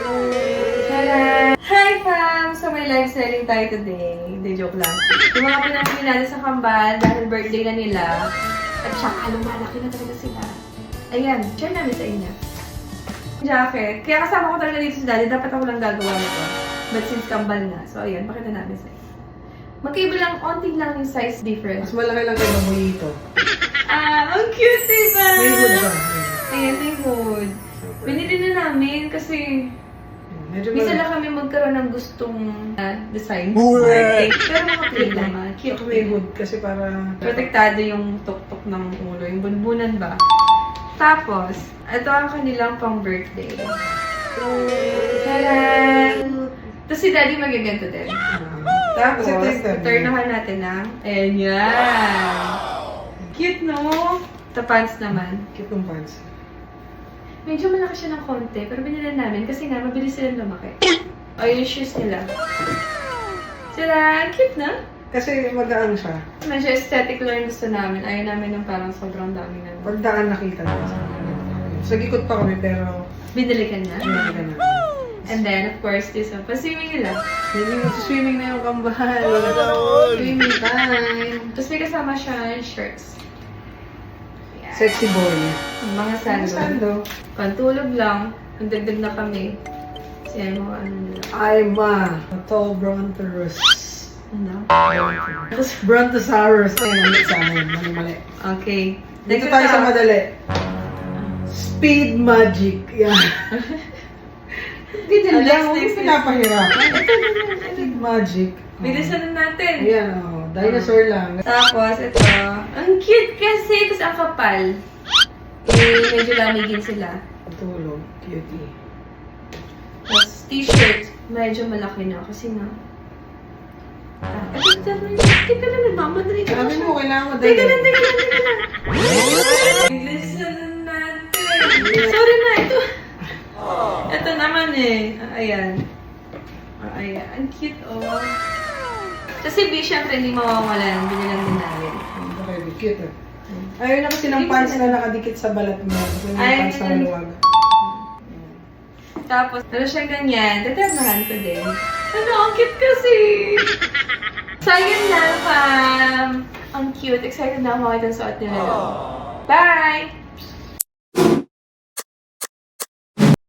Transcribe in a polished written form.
Tara! Hi fam! So may live selling tayo today. Hindi, joke lang. Yung mga pinamili natin sa kambal dahil birthday na nila. At saka lumalaki na talaga sila. Ayan, share namin sa inyo. Jacket. Kaya kasama ko talaga dito sa daddy. Dapat ako lang gagawa nito. But since kambal na. So ayan, pakita namin sa inyo. Magkaiba lang, onting lang yung size difference. Mas malaki lang kay Mamoyito. Ang cute diba? May hood ba? Ayan, may hood. Binili na namin kasi Medyo minsan lang kami magkaroon ng gustong design. Pero mga plain naman. Cute. may hood kasi para... Protektado yung tuktok ng ulo, yung bunbunan ba? Tapos, ito ang kanilang pang-birthday. Taran! Tapos si Daddy magaganto din. Tapos, turnahan natin ng... Ayan! Cute, no? Sa pants naman. Cute yung pants. Medyo malaki siya ng konti, pero binili namin kasi nga mabilis silang lumaki. O, yung shoes nila. Sila, cute na? Kasi magaan siya. Medyo aesthetic lang gusto namin. Ayaw namin ng parang sobrang dami na. Pagdaan nakita na. Sa gikot pa kami pero... Binili ka na? Nakita na. And then, of course, this one. Pa-swimming nila. Swimming na yung kambahal. Swimming time. Tapos may kasama siya shirts. Ayan. Sexy boy. Mga sando. Sando. Pantulog lang. Ang dagdag na kami. Kasi ano, ano nila. I'm a tall brontosaurus. Ano? Brontosaurus. Ay, mali sa amin. Mali. Okay. Dito tayo sa madali. Speed magic. Yan. Ganyan lang. Huwag Next. pinapahirapan. Speed magic. Bilisan na natin. Ayan, oh. Dinosaur lang. Tapos, ito. Ang cute kasi. Tapos ang kapal. Medyo lamigin sila. Tulog. Cutie. Tapos t-shirt. Medyo malaki na. Kasi na. Teka lang, nagmamadali ka Sabi mo, kailangan mo Teka lang. Bilisan na natin. Sorry na, ito. Ito naman eh. Ayan. Ayan. Ang cute, oh. Kasi B, syempre, hindi mawawalan. Binilang din namin. Okay, cute eh. Ayaw na kasi ng pants na nakadikit sa balat mo. Kasi yung Ay, pants na maluwag. Tapos, ano siya ganyan. Determinahan ko din. Ano, ang cute kasi. So, yun lang, fam. Ang cute. Excited na ako makita ang suot nila. Bye!